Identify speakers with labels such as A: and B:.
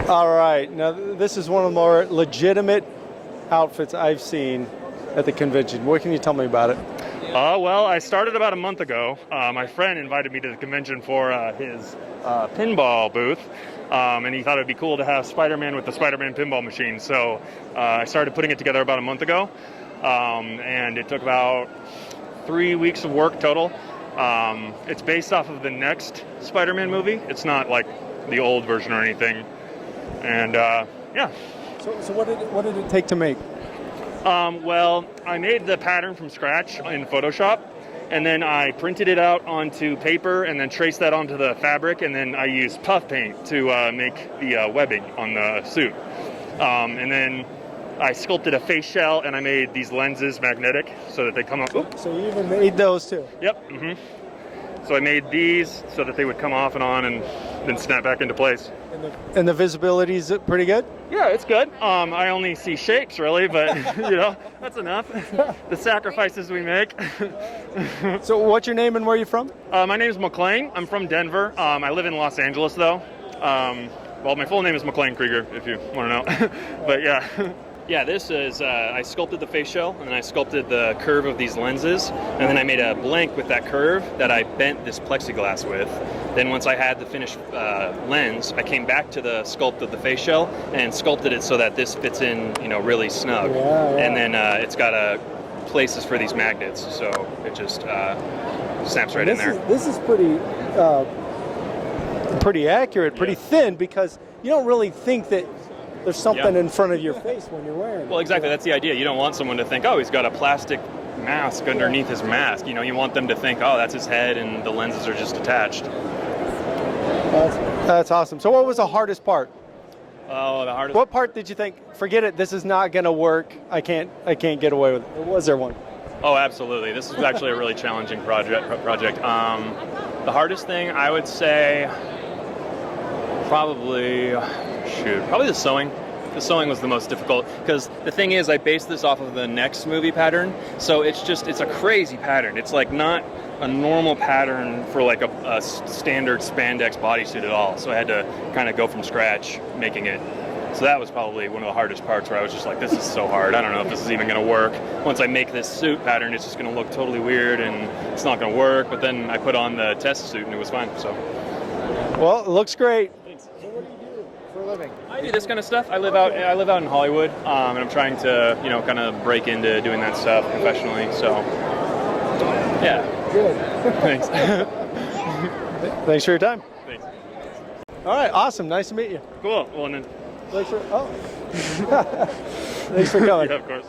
A: All right, now this is one of the more legitimate outfits I've seen at the convention. What can you tell me about it?
B: Well, I started about a month ago. My friend invited me to the convention for his pinball booth, and he thought it'd be cool to have Spider-Man with the Spider-Man pinball machine. So I started putting it together about a month ago, and it took about 3 weeks of work total. It's based off of the next Spider-Man movie. It's not like the old version or anything. And yeah.
A: So what did it take to make?
B: Well, I made the pattern from scratch in Photoshop, and then I printed it out onto paper and then traced that onto the fabric, and then I used puff paint to make the webbing on the suit. And then I sculpted a face shell, and I made these lenses magnetic so that they come up. Oops.
A: So you even made those too?
B: Yep. So I made these so that they would come off and on and then snap back into place.
A: And the visibility is pretty good?
B: Yeah, it's good. I only see shapes really, but you know, that's enough. The sacrifices we make.
A: So what's your name and where are you from?
B: My name is McLean. I'm from Denver. I live in Los Angeles though. Well, my full name is McLean Krieger, if you want to know. But yeah. Yeah, this is, I sculpted the face shell, and then I sculpted the curve of these lenses, and then I made a blank with that curve that I bent this plexiglass with. Then once I had the finished lens, I came back to the sculpt of the face shell and sculpted it so that this fits in, you know, really snug.
A: Yeah.
B: And then it's got places for these magnets, so it just snaps right in there.
A: This is pretty accurate, pretty thin, because you don't really think that there's something in front of your face when you're wearing it.
B: Well, exactly. That's the idea. You don't want someone to think, oh, he's got a plastic mask underneath his mask. You know, you want them to think, oh, that's his head and the lenses are just attached.
A: That's awesome. So what was the hardest part?
B: Oh, the hardest.
A: What part did you think, forget it, this is not going to work, I can't get away with it? Or was there one?
B: Oh, absolutely. This is actually a really challenging project. The hardest thing, I would say, probably the sewing. The sewing was the most difficult, because the thing is, I based this off of the next movie pattern, so it's a crazy pattern. It's like not a normal pattern for like a standard spandex bodysuit at all, so I had to kind of go from scratch making it. So that was probably one of the hardest parts, where I was just like, this is so hard, I don't know if this is even going to work. Once I make this suit pattern, it's just going to look totally weird and it's not going to work, but then I put on the test suit and it was fine. So,
A: well, it looks great.
B: Thanks.
A: So what do you do for a living?
B: I do this kind of stuff. I live out in Hollywood, and I'm trying to, you know, kind of break into doing that stuff professionally. So, yeah.
A: Good.
B: Thanks.
A: Thanks for your time.
B: Thanks.
A: All right, awesome. Nice to meet you.
B: Cool. Well, and then.
A: Thanks for coming.
B: Yeah, of course.